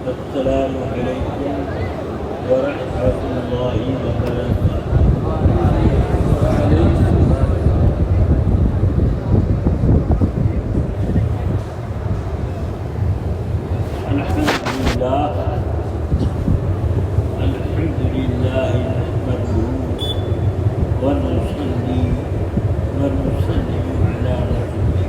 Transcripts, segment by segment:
السلام علیکم ورحمۃ اللہ وبرکاتہ۔ الحمد للہ نحمدہ ونصلی ونسلم علی رسولہ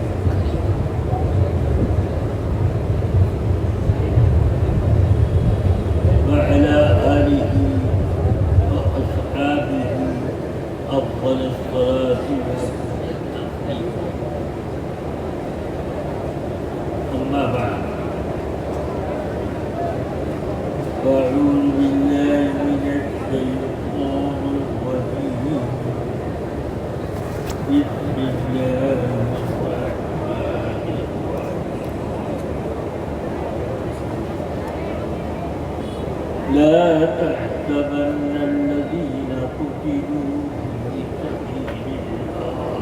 وعلى آلہ وأصحابہ أفضل الصلاة والتسليم، أما بعد، أعوذ بالله من الشيطان الرجيم، بسم الله الرحمن الرحيم، لا تحسبن الذين قتلوا في سبيل الله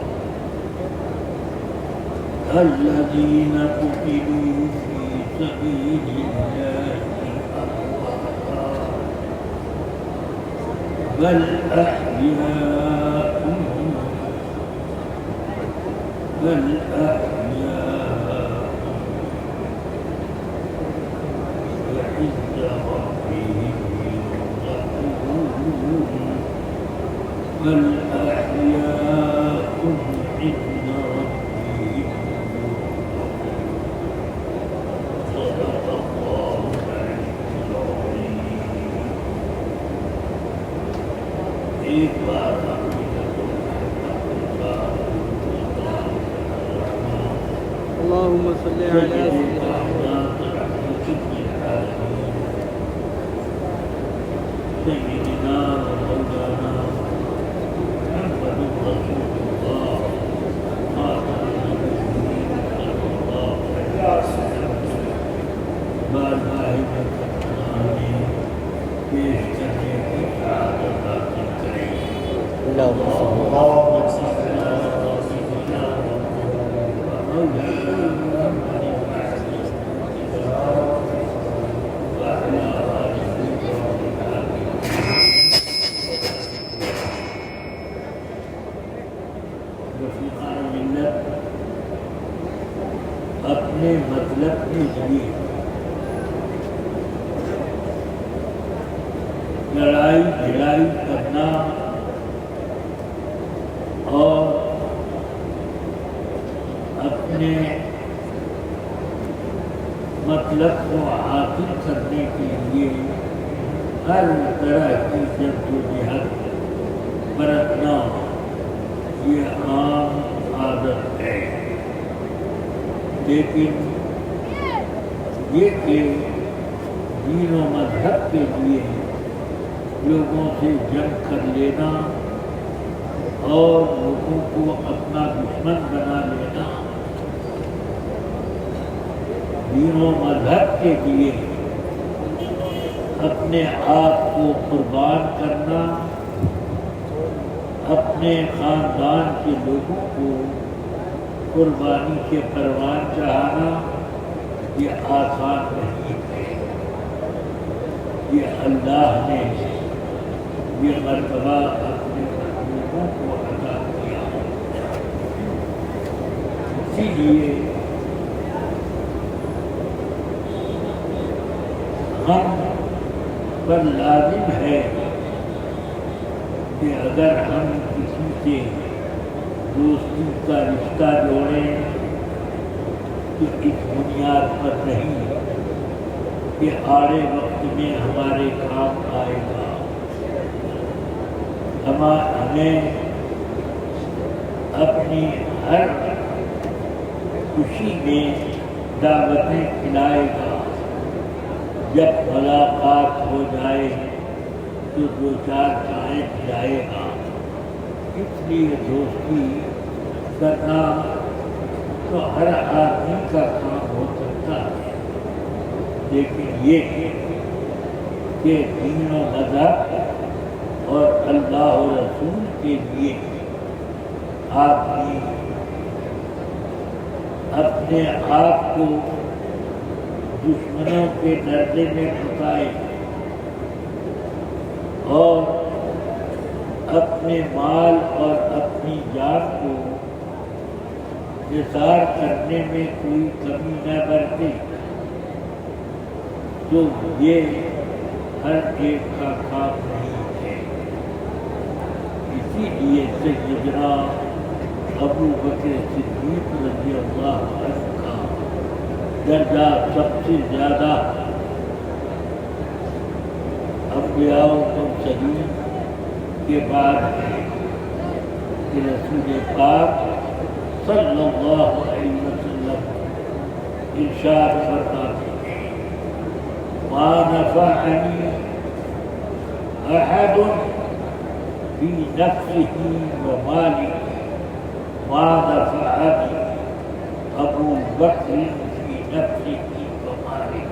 الذين قتلوا في سبيل الله بل أحياء وعند ربهم يرزقون بل أحياء عند ربهم يرزقون صدق الله العظيم۔ ایک بار اللهم صل على سيدنا ومولانا محمد رسول الله خاتم النبيين صلى الله عليه وسلم بارگاہ میں پیش کرنے کی سعادت حاصل کریں۔ رفیقان ملت اپنے مطلب کے لیے لڑائی جھڑائی کرنا اور اپنے مطلب کو حاصل کرنے کے لیے ہر طرح کی جدوجہد برتنا یہ عام عادت ہے، لیکن یہ کہ دین و مذہب کے لیے لوگوں سے جنگ کر لینا اور لوگوں کو اپنا دشمن بنا لینا، دین و مذہب کے لیے اپنے آپ کو قربان کرنا، اپنے خاندان کے لوگوں کو قربانی کے پروان چڑھانا یہ آسان نہیں ہے۔ یہ اللہ نے یہ مرتبہ اپنے محبوبوں کو عطا کیا، اسی لیے ہم پر لازم ہے کہ اگر ہم کسی سے دوستی کا رشتہ جوڑیں تو اس بنیاد پر نہیں کہ آڑے وقت میں ہمارے کام آئے گا، ہمیں اپنی ہر خوشی میں دعوتیں کھلائے گا، جب ملاقات ہو جائے تو دو چار چائیں پلائے گا۔ اس لیے دوستی کرنا تو ہر آدمی کا کام ہو سکتا ہے، لیکن یہ کہ دین و مذہب اور اللہ و رسول کے لیے آدمی اپنے آپ کو دشمنوں کے درجے میں پھنسائے اور اپنے مال اور اپنی جان کو نثار کرنے میں کوئی کمی نہ برتے تو یہ ہر ایک کا کام نہیں ہے۔ اسی لیے سیدنا ابو بکر صدیق رضی اللہ عنہ کا درجہ سب سے زیادہ انبیاء و مرسلین کے بعد ہے کہ رسول پاک صلی اللہ علیہ وسلم ارشاد فرماتے ہیں ما نفعنی احد فی نفسه و ماله ما نفعنی ابو بکر فی نفسه و ماله۔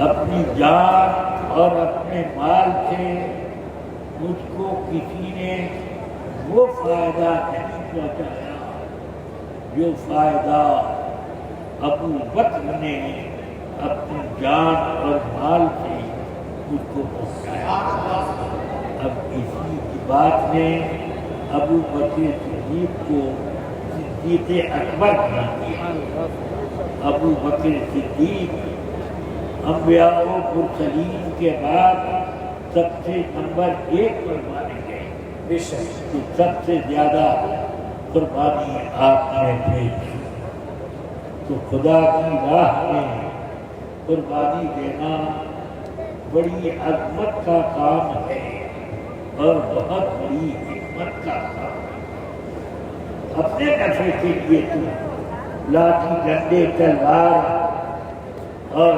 اپنی جان اور اپنے مال سے مجھ کو کسی نے وہ فائدہ نہیں پہنچایا جو فائدہ ابو بکر نے اپنی جان اور مال سے مجھ کو پہنچایا۔ اب اسی کی بات نے ابو بکر صدیق کو صدیق اکبر بنا دیا۔ بکر صدیق انبیاء و مرسلین کے بعد سب سے نمبر 1 پر مانے گئے، بے شک تو سب سے زیادہ قربانی آپ نے دی، تو خدا کی راہ میں قربانی دینا بڑی عظمت کا کام ہے اور بہت بڑی حکمت کا کام ہے۔ اپنے نفع کے لیے تو لاٹھی ڈنڈے تلوار اور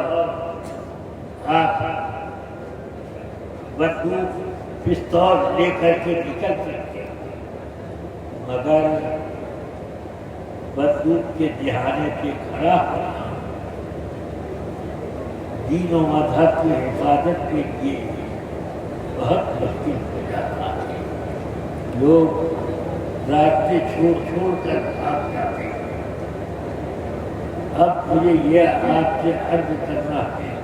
بندوق پستول لے کر کے نکل سکتے، مگر بندوق کے دہانے پہ کھڑا ہونا دین و مذہب کی حفاظت کے لیے بہت مشکل ہو جاتا ہے۔ لوگ راستے چھوڑ چھوڑ کر بھاگ جاتے ہیں۔ اب مجھے یہ آپ سے عرض کرنا ہے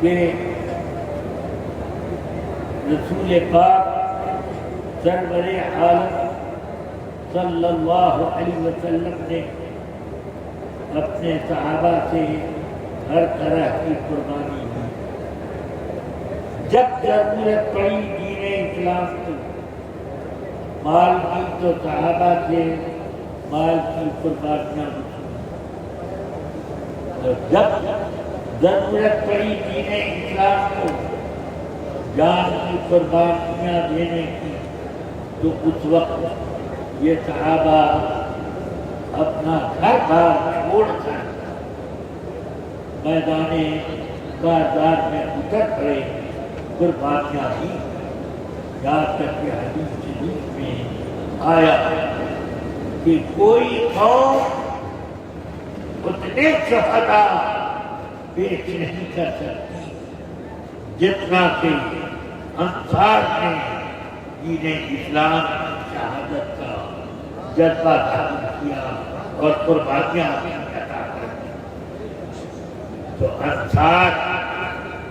کہ رسول پاک سرور عالم صلی اللہ علیہ وسلم نے اپنے صحابہ سے ہر طرح کی قربانی دی۔ جب ضرورت پڑی دین اسلام کو مال کی تو صحابہ سے مال کی قربانیاں وصول، اور جب ضرورت پڑی دین اسلام کو جان کی قربانیاں دینے کی تو اس وقت یہ صحابہ اپنا گھر بار چھوڑ کر میدان بازار میں اتر پڑے، قربانیاں دی۔ یہاں تک کہ حدیث شریف میں آیا کہ کوئی قوم اتنے شہداء پیش نہیں کر سکتی جتنا کہ انصار نے دین اسلام شہادت کا جذبہ ظاہر کیا اور قربانیاں عطا کر دی۔ تو انصار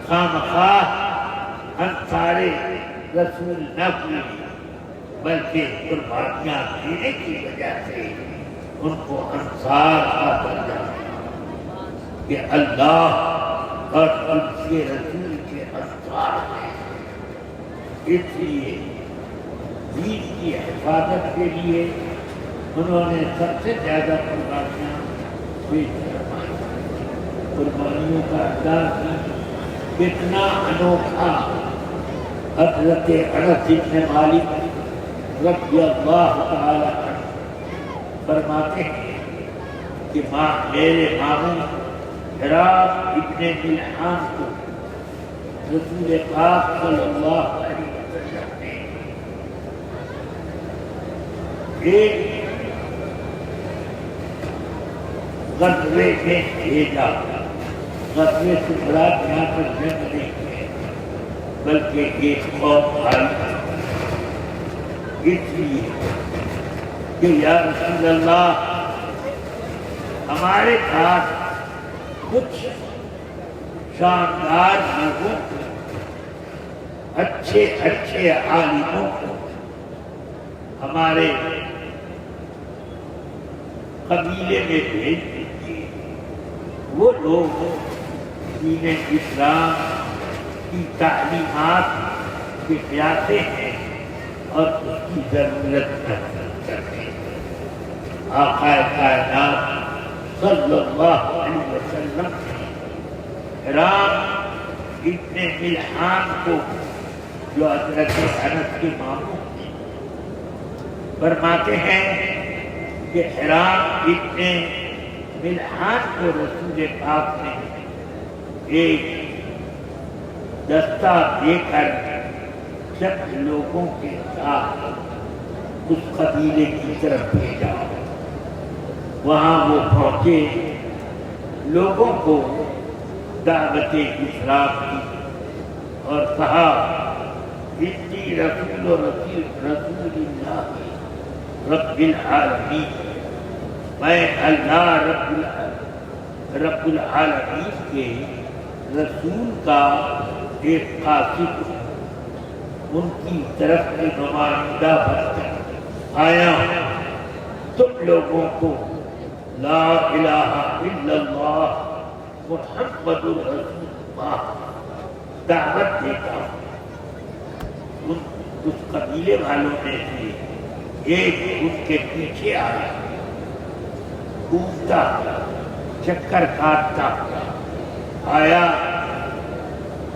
خامخواہ انصار رسول نہ ہوئی، بلکہ قربانیاں دینے کی وجہ سے ان کو انصار کا درجہ کہ اللہ اور ان کے رسول کے انصار ہیں۔ اس لیے دین کی حفاظت کے لیے انہوں نے سب سے زیادہ قربانیاں پیش کروائی۔ قربانیوں کا انداز کتنا انوکھا! حضرت انس بن مالک رضی اللہ تعالی عنہ فرماتے ہیں کہ میرے ماموں حرام ابن ملحان کو رسول پاک صلی اللہ علیہ وسلم نے ایک غزوے میں بھیجا۔ غزوے سے مراد یہاں پر جنگ نہیں ہے بلکہ ایک قوم آئی، اس لیے کہ یا رسول اللہ ہمارے پاس کچھ شاندار لوگوں کو، اچھے اچھے عالموں کو ہمارے قبیلے میں بھیج دیجیے. وہ لوگ دین اسلام کی تعلیمات کے پیاسے ہیں اور اس کی ضرورت کرتے ہیں. آقا کائنات صلی اللہ علیہ وسلم حرام ابن ملحان کو، جو حضرت انس کے ماموں ہیں، فرماتے ہیں کہ حرام ابن ملحان کو رسول پاک نے ایک دستہ دے کر چند لوگوں کے ساتھ اس قبیلے کی طرف بھیجا. وہاں وہ پہنچے، لوگوں کو دعوت اسلام کی اور کہا انی رسول اللہ رب العالمین، میں اللہ رب العالمین کے رسول کا ایک قاصد ہوں، ان کی طرف سے نمائندہ بن کر آیا ہوں. تم لوگوں کو لا الہ الا اللہ محمد رسول اللہ دعوت دیتا ہوں. اس قبیلے والوں میں سے ایک اس کے پیچھے آیا، گھومتا چکر کاٹتا آیا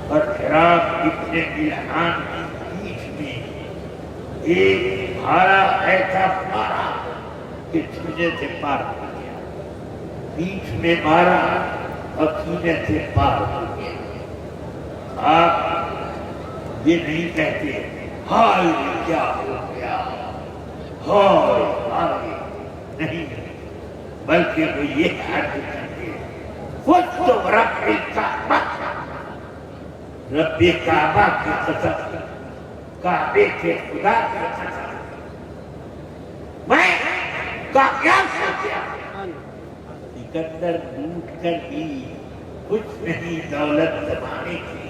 اور حرام ابن ملحان کی پیٹھ میں ایک بھارا ایسا مارا کہ سینے سے پار ہو گیا. پیٹھ میں مارا اور سینے سے پار ہو گیا. آپ یہ نہیں کہتے ہائے کیا ہو گیا، ہائے ہائے، نہیں، بلکہ وہ یہ عرض کرتے خود تو رب الکعبہ، رب کعبہ کی قسم، کعبے کے خدا کی قسم، میں کامیاب ہو گیا. سکندر لوٹ کر بھی کچھ نہیں دولت زمانے کی،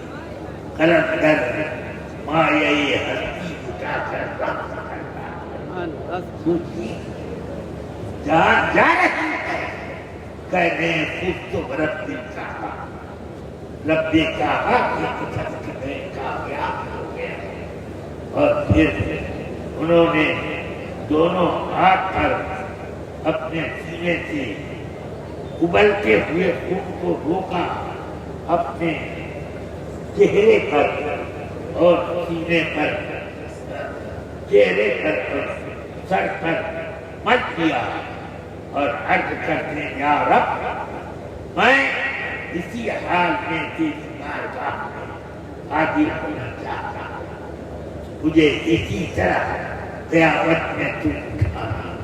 قلندر مایہ ہستی اٹھا کر رام کرتا. سوچیے جان جا رہی ہے، کہنے خود تو رب الکعبہ، رب کعبہ کی قسم کہ میں کامیاب ہو گیا. اور پھر انہوں نے دونوں ہاتھ پر اپنے سینے سے ابلتے ہوئے خون کو روکا، اپنے چہرے پر اور سینے پر، چہرے پر اور سر پر مت کیا اور عرض کرتے یا رب، میں اسی حال میں تیری بارگاہ میں حاضر ہونا چاہتا ہوں، مجھے اسی طرح قیامت میں تو اٹھانا.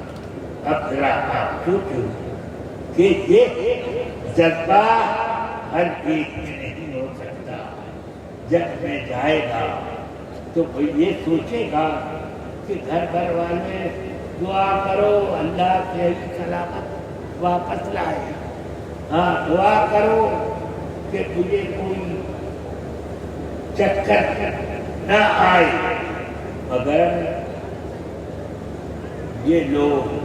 اب ذرا آپ سوچو کہ یہ جذبہ ہر ایک میں نہیں ہو سکتا. جب میں جائے گا تو وہ یہ سوچے گا کہ گھر گھر والے دعا کرو اللہ کے سلامت واپس لائے، ہاں دعا کرو کہ تجھے کوئی چکر نہ آئے. مگر یہ لوگ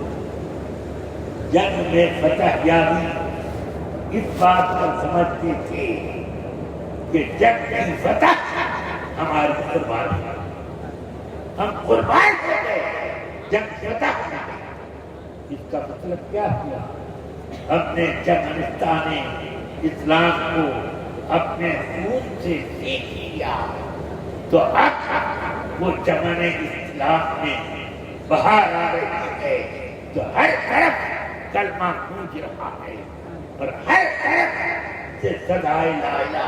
جنگ میں فتح یابی اس بات پر سمجھتے تھے کہ جنگ کی فتح ہماری قربانی ہے، ہم قربان ہو گئے، جنگ فتح ہو گئی. اس کا مطلب کیا ہوا؟ ہم نے چمنستان اسلام کو اپنے خون سے سیکھ لیا تو اب وہ چمن اسلام میں بہار آ رہی ہے. تو ہر طرف کلمہ گونج رہا ہے اور ہر طرف سے صدائے لا الہ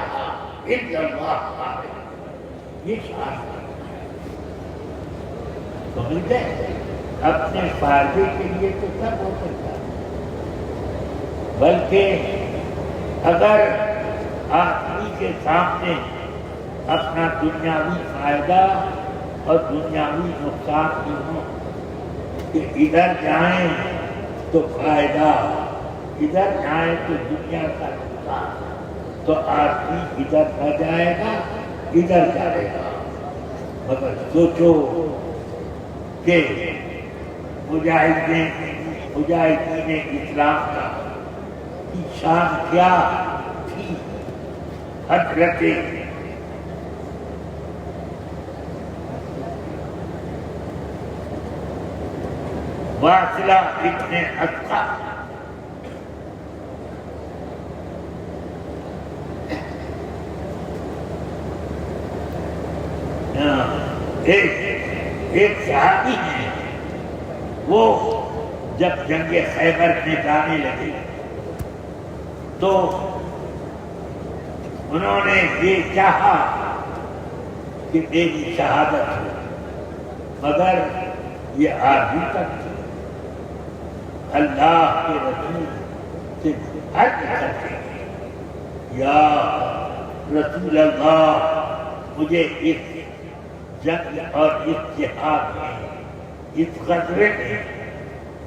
الا اللہ آ رہی ہے. یہ شان سمجھ گئے؟ اپنے فائدے کے لیے تو سب ہو سکتا ہے، بلکہ اگر آدمی کے سامنے اپنا دنیاوی فائدہ اور دنیاوی نقصان بھی ہو کہ ادھر جائیں تو فائدہ، ادھر جائیں تو دنیا کا نقصان، تو آدمی ادھر نہ جائے گا ادھر جائے گا۔ مگر سوچو کہ مجاہدین اسلام کا کی شان کیا تھی۔ حضرت واصلہ ابن اسقع ایک صحابی ہیں، وہ جب جنگ خیبر میں جانے لگے تو انہوں نے یہ چاہا کہ میری شہادت ہو، مگر یہ آرزو تک تھی۔ اللہ کے رسول سے عرض کرتے ہیں، یا رسول اللہ، مجھے اس جنگ اور اس جہاد میں، اس غزوے میں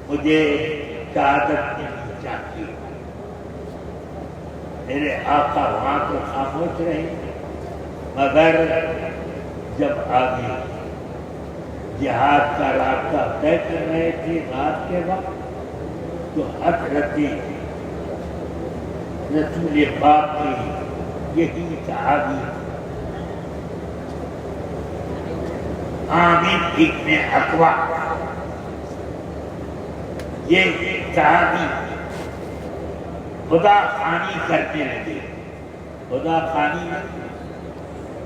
مجھے شہادت ملنی چاہیے۔ میرے آقا وہاں تو خاموش رہے، مگر جب آگے جہاد کا راستہ طے کر رہے تھے رات کے وقت، تو حضرت رسول پاک کی یہی صحابی عامر ابن اقوا، یہ صحابی خدا خوانی کرنے لگے۔ خدا خوانی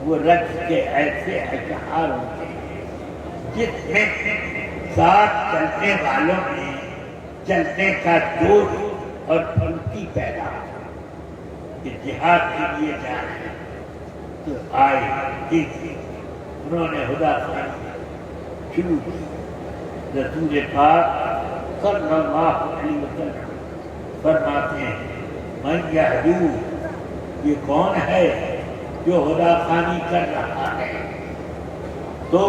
وہ رقص کے ایسے اشعار ہوتے ہیں جس میں ساتھ چلنے والوں میں چلنے کا جوش اور پھرتی پیدا ہو کہ جہاد کے لیے جائیں تو آئے۔ انہوں نے خدا خوانی شروع کی۔ رسول پاک صلی اللہ علیہ وسلم فرماتے ہیں، من یہدو، یہ کون ہے جو خدا خوانی کر رہا ہے؟ تو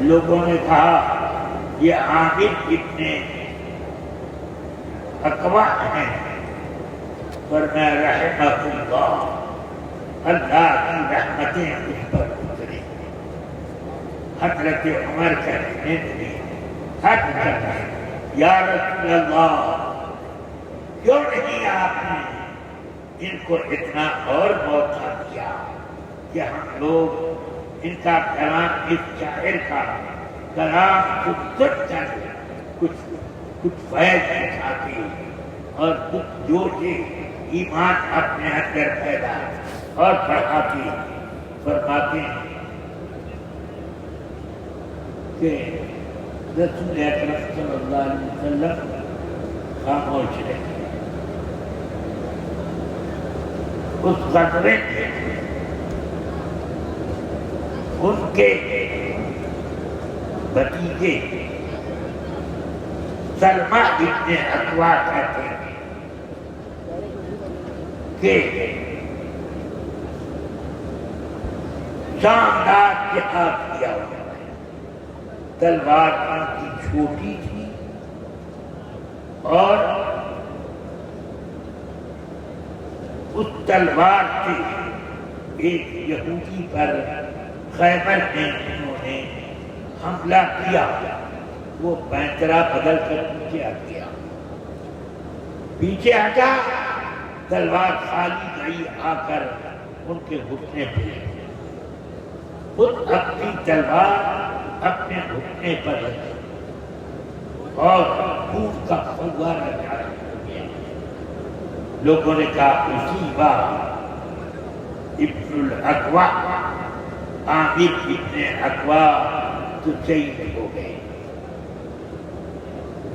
لوگوں نے کہا یہ عامر ابن اقوا ہیں، فرمایا رحمہ اللہ، اللہ کی رحمتیں اس پر اتریں۔ حضرت عمر کہنے لگے، حج کرنا، یا رسول اللہ، کیوں نہیں آپ نے ان کو اتنا اور موقع دیا کہ ہم لوگ ان کا کلام، اس شاعر کا کلام سن کر کچھ فیض اٹھاتے اور کچھ جوش ایمان اپنے اندر پیدا اور بڑھاتے۔ فرماتے ہیں کہ رسول اکرم صلی اللہ علیہ وسلم خاموش رہے۔ اس غزوے میں ان کے بھتیجے سلمہ ابن اقوا کہتے ہیں کہ شاندار جہاد کیا ہوا ہے۔ تلوار ان کی چھوٹی تھی اور اس تلوار سے ایک یہودی پر خیبر میں انہوں نے حملہ کیا، وہ پینترا بدل کر پیچھے ہٹ گیا، پیچھے ہٹا، تلوار خالی گئی آ کر ان کے گھٹنے پہ، خود اپنی تلوار اپنے گھٹنے پر رکھی اور خون کا فوارہ جاری ہو گیا۔ لوگوں نے کہا اسی بار ابن الاقوا، عامر ابن اقوا تو شہید ہو گئے۔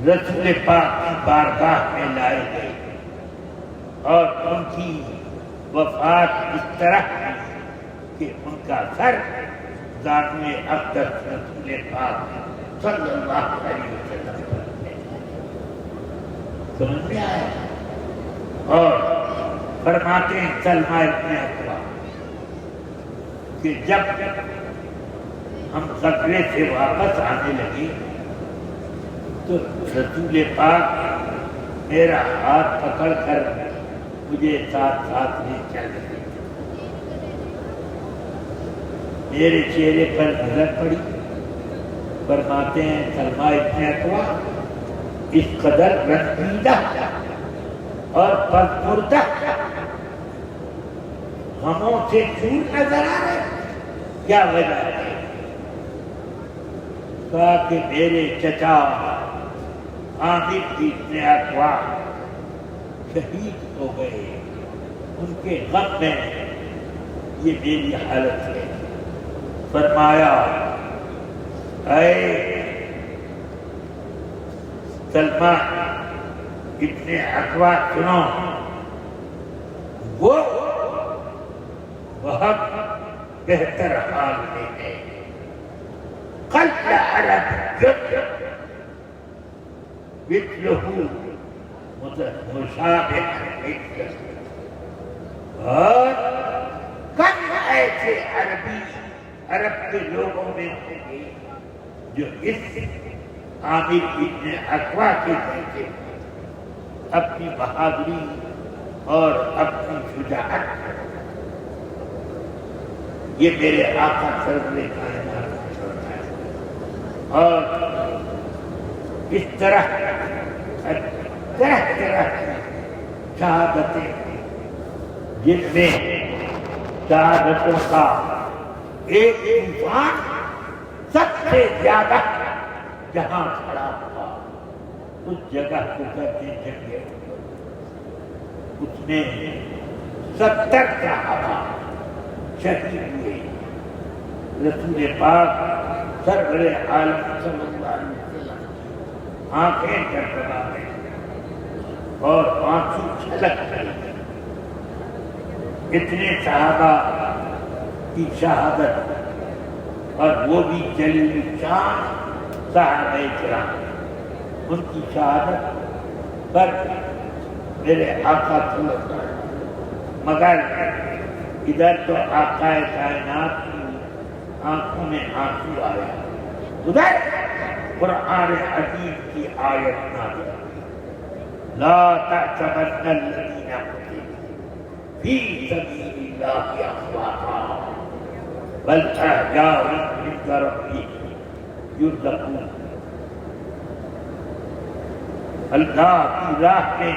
رسول پاک کی بارگاہ میں لائے گئے اور ان کی وفات اس طرح ہوئی کہ ان کا سر زانوئے اقدس رسول پاک صلی اللہ علیہ وسلم پر ہے۔ سمجھ میں آیا؟ اور فرماتے ہیں سلمہ ابن اقوا کہ جب ہم غزوے سے واپس آنے لگے تو رسول پاک میرا ہاتھ پکڑ کر مجھے ساتھ ساتھ لے چل رہے تھے۔ میرے چہرے پر نظر پڑی، فرماتے ہیں سلمہ ابن اکوع اس قدر رنجیدہ اور پرفردہ غموں سے دور نظر آ رہے، کیا وجہ ہے؟ کہا کہ میرے چچا عامر ابن اکوع شہید ہو گئے، ان کے غم میں یہ میری حالت ہے۔ فرمایا اے سلمہ ابن اکوع سنو، وہ بہت بہتر حال میں ہے۔ قل عرب مثلہ مشابہ مثلہ، اور کم ایسے عربی عرب کے لوگوں میں ہوں گے جو اس عامر ابن اکوع کے ذریعے اپنی بہادری اور اپنی شجاعت، یہ میرے آقا سرور کائنات نے فرمایا۔ اور اس طرح طرح طرح کی شہادتیں، جن میں شہادتوں کا ایک طوفان سب سے زیادہ جہاں کھڑا ہوا اس جگہ کو کہتے ہیں جنگ احد۔ اس میں 70 صحابہ شہید ہوئے۔ رسول پاک سرور عالم صلی اللہ علیہ وسلم آنکھیں جھرجھرا رہے اور آنسو چھلک رہے۔ اتنے صحابہ کی شہادت، اور وہ بھی جلیل شان صحابہ کرام، ان کی شہادت پر میرے آقا صلی اللہ علیہ وسلم، مگر ادھر تو آقا کائنات کی آنکھوں میں آنسو آیا، ادھر قرآن عظیم کی آیت نازل ہوئی، لا تحسبن الذین قتلوا فی سبیل اللہ امواتا بل احیاء عند ربہم یرزقون۔ اللہ کی راہ میں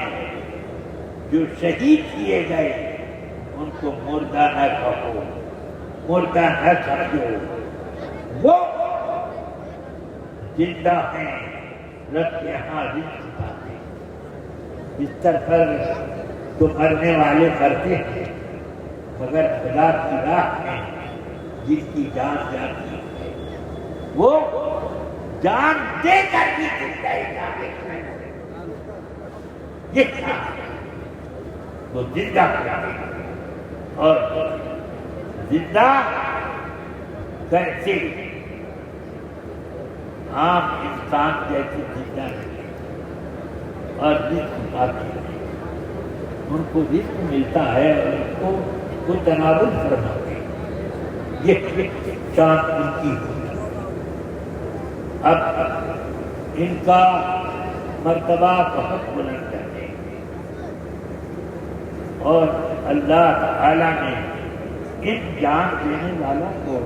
جو شہید کیے گئے ان کو مردہ نہ کہو، مردہ نہ سمجھو، وہ زندہ ہیں، رب کے یہاں رزق پاتے ہیں۔ بستر پر تو مرنے والے مرتے ہیں، مگر خدا کی راہ میں جن کی جان جاتی ہے وہ جان دے کر بھی زندہ جاتے ہیں۔ یہ کیا ہے؟ وہ زندہ کرتے ہیں، اور زندہ کیسے؟ عام انسان جیسے زندہ رہے اور رزق پاتے ہیں، ان کو رزق ملتا ہے اور ان کو وہ تناول فرماتے ہیں۔ یہ شان ان کی ہوئی۔ اب ان کا مرتبہ بہت بلند ہے، اور اللہ تعالی نے ان جان دینے والا کو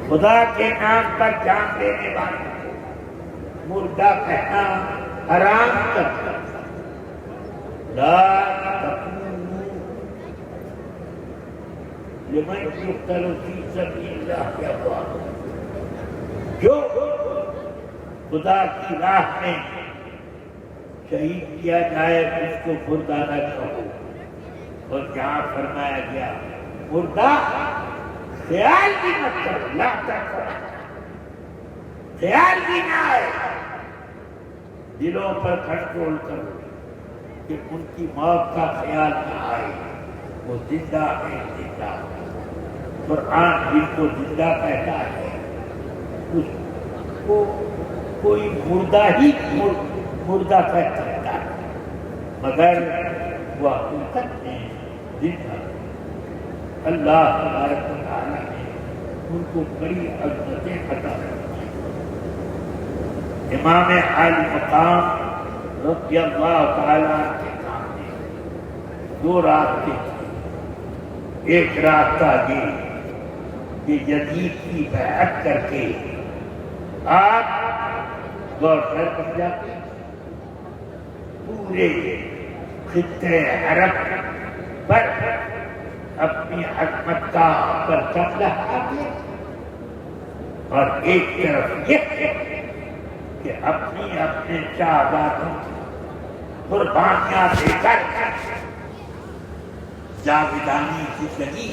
خدا کے نام پر جان دینے والے کو مردہ کہنا حرام کر دیا۔ لا تقولوا لمن يقتل في سبيل الله اموات، جو خدا کی راہ میں شہید کیا جائے اس کو مردہ نہ کہو۔ اور جہاں فرمایا گیا مردہ، خیال بھی مت کرو، لا تقولوا، خیال بھی نہ آئے، دلوں پر کنٹرول کرو کہ ان کی موت کا خیال نہ آئے، وہ زندہ ہے، زندہ ہے۔ قرآن جن کو زندہ کہتا ہے اس کو کوئی مردہ ہی مردہ کہہ سکتا ہے، مگر وہ حقیقت میں زندہ۔ اللہ تبارک و تعالیٰ نے ان کو بڑی عظمتیں عطا فرمائیں۔ امام عالی مقام رضی اللہ تعالیٰ کے سامنے دو راستے تھے. ایک راستہ یہ کہ یزید کی بیعت کر کے آپ گورنر بن جاتے, پورے خطے عرب پر اپنی عظمت کا پرچم لہراتے, اور ایک طرف یہ کہ اپنی اپنے شہزادوں کی قربانیاں دے کر جاویدانی زندگی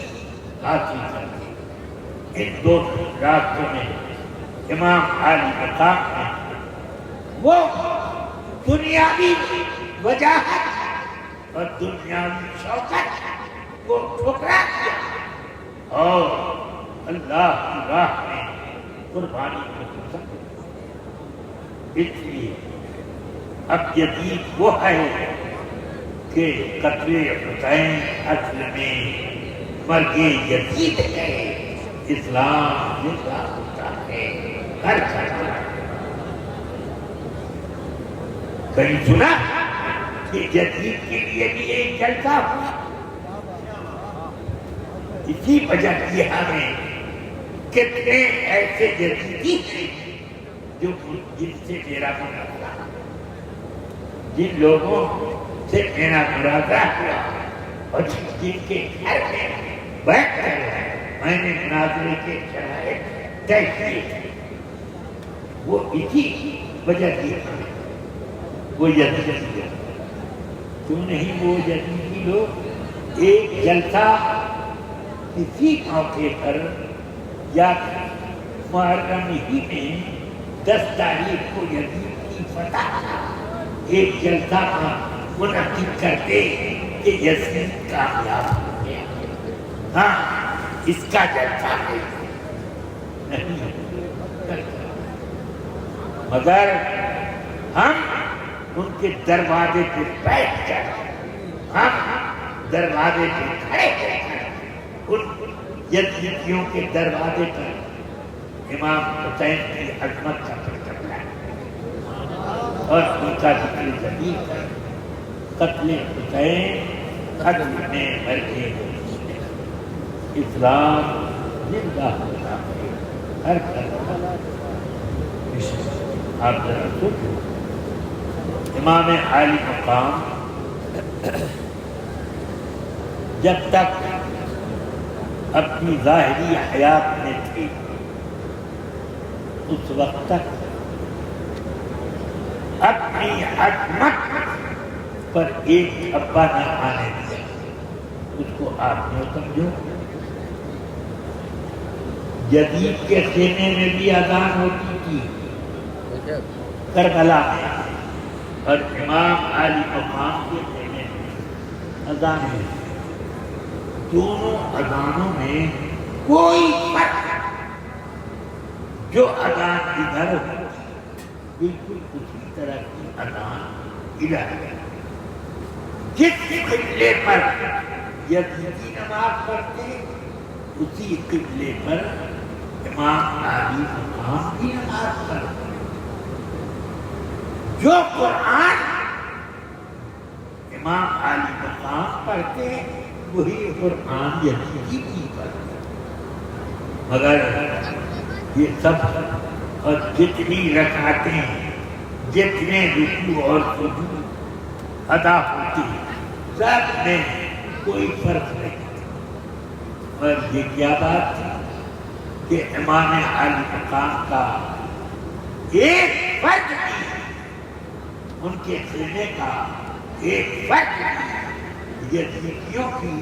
حاصل کرتے. ان دو راستوں میں امام عالی مقام نے وہ دنیاوی وجاہت اور دنیاوی شوقت کو ٹھکرا دیا اور اللہ کی راہ میں قربانی کو پسند. اس لیے اب یزید وہ ہے کہ قتل حسین اصل میں مرگ یزید ہے. اسلام زندہ ہوتا ہے ہر جگہ. کہیں سنا کہ یزید کے لیے بھی ایک جلسہ ہوا. اسی وجہ سے ہمیں کتنے ایسے یزیدی ہیں جو جن سے میرا مناظرہ, جن لوگوں سے میرا مناظرہ ہوا اور جن کے گھر میں بیٹھ کر میں نے مناظرے کے شرائط طے کیے, وہ اسی وجہ سے وہ یزیدی. کیوں نہیں وہ یزیدی لوگ ایک جلسہ کسی موقع پر یا محرم ہی میں 10 تاریخ کو یزید کی فتح ایک جلسہ منعقد کرتے کہ یزید کامیاب ہو گیا. ہاں, اس کا جلسہ نہیں, مگر ہم ان کے دروازے پہ بیٹھ کر, ہم دروازے پہ کھڑے ہو کر ان یزیدیوں کے دروازے پر امام حسین کی عظمت کا پرچم لہراتے اور ان کا ذکر جمیل کر قتل حسین قتل میں مرگ اسلام زندہ ہوتا ہے ہر گھر. آپ ذرا سوچو, امام عالی مقام جب تک اپنی ظاہری حیات میں تھی اس وقت تک اپنی عظمت پر ایک ابا نہ آنے دیا. اس کو آپ نہ سمجھو. یزید کے خیمے میں بھی اذان ہوتی تھی کربلا میں, اور امام عالی مقام کے خیمے میں اذان ہے. دونوں اذانوں میں کوئی فرق نہیں. جو اذان ادھر ہو بالکل اسی طرح کی اذان ادھر ہے. جس قبلے پر یزیدی نماز پڑھتے اسی قبلے پر امام عالی مقام کی نماز پڑھتے. جو قرآن امام عالی مقام پڑھتے وہی قرآن یزیدی کی پڑھتے. مگر یہ سب اور جتنی رکعتیں جتنے رکوع اور سجود ادا ہوتی سب میں کوئی فرق نہیں. اور یہ کیا بات تھی کہ امام عالی مقام کا ایک فرق بھی, ان کے خیمے کا ایک فرق بھی یزیدیوں کی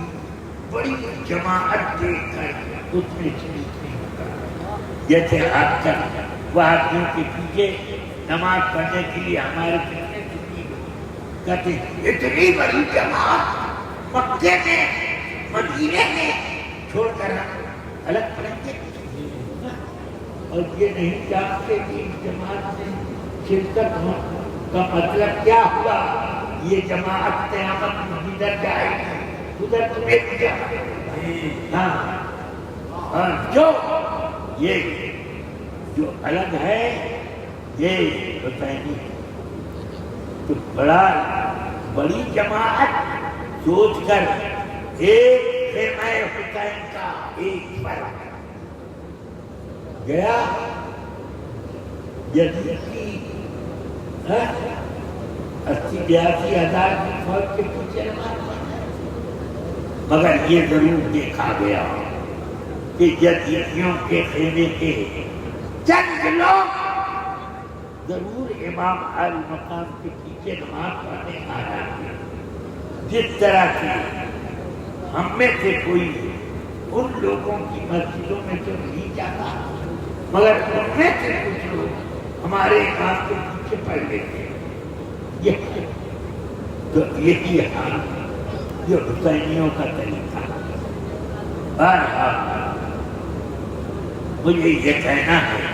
بڑی جماعت دیکھ کر اس میں شریک نہیں ہوتا. جیسے آج کل وہابیوں کے پیچھے نماز پڑھنے کے لیے ہمارے کہتے اتنی بڑی جماعت مکے میں مدینے میں چھوڑ کر الگ پڑھیں گے, اور یہ نہیں جانتے کہ اس جماعت میں شرکت کا مطلب کیا ہوا. یہ جماعت قیامت میں ادھر جائے گی ادھر تمہیں بھی جائے. ہاں, اور جو الگ ہے یہ حسینی تو بڑی جماعت سوچ کر ایک خیمہ حسین کا ایک پر گیا یزید کی 80,000 کی فوج کے پیچھے مگر یہ ضرور دیکھا گیا کہ یزیدیوں کے خیمے کے چند لوگ ضرور امام علی مقام کے پیچھے نماز پڑھنے آ رہے ہیں. جس طرح سے ہم میں سے کوئی ان لوگوں کی مسجدوں میں تو نہیں جاتا مگر ان میں سے کچھ لوگ ہمارے امام کے پیچھے پڑھ لیتے ہیں. تو یہی حال یہ حسینیوں کا طریقہ. بہرحال مجھے یہ کہنا ہے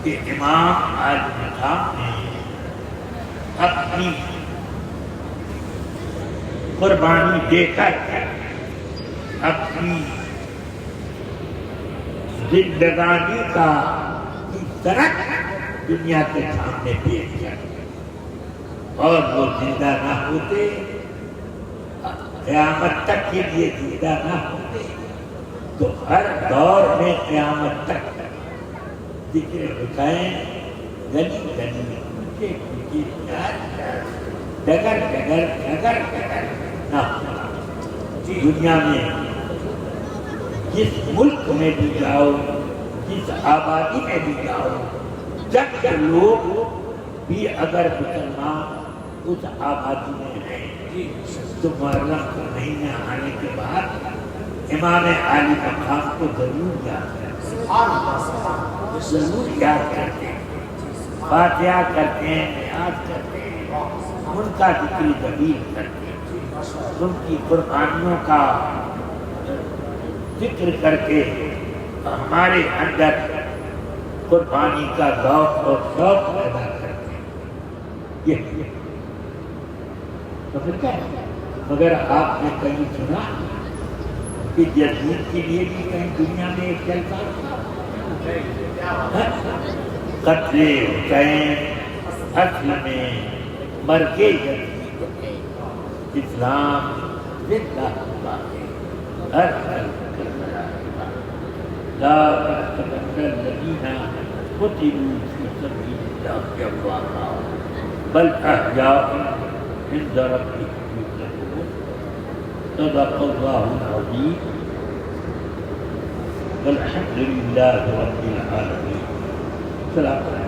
کہ امام علی مقام نے اپنی قربانی دے کر اپنی زندگانی کا درخت دنیا کے سامنے پیش کیا اور وہ زندہ نہ ہوتے قیامت تک کے لیے زندہ نہ ہوتے تو ہر دور میں قیامت تک ذکر حسین گلی گلی کوچے کوچے ڈگر ڈگر ڈگر ڈگر نہ ہوتا. دنیا میں جس ملک میں بھی جاؤ جس آبادی میں بھی جاؤ جب لوگ بھی اگر مسلمان اس آبادی میں ہیں تو محرم کے مہینے آنے کے بعد امام علی مقام کو ضرور یاد کرتے ہیں, ضرور یاد کرتے ہیں, فاتحہ کرتے ہیں, نیاز کرتے ہیں, ان کا ذکر جمیل کرتے ہیں, ان کی قربانیوں کا ذکر کر کے ہمارے اندر قربانی کا ذوق اور شوق پیدا کرتے ہیں. یہ تو پھر کیا ہے؟ مگر آپ نے کہیں سنا کہ یزید کے لیے بھی کہیں دنیا میں ایک جلسہ قتل حسین اصل میں مرگ یزید اسلام زندہ ہوا ہے. ہر لا تحسبن الذين قتلوا في سبيل الله امواتا بل احياء عند ربهم يرزقون. صدق الله العظيم. والحمد لله رب العالمين. السلام عليكم.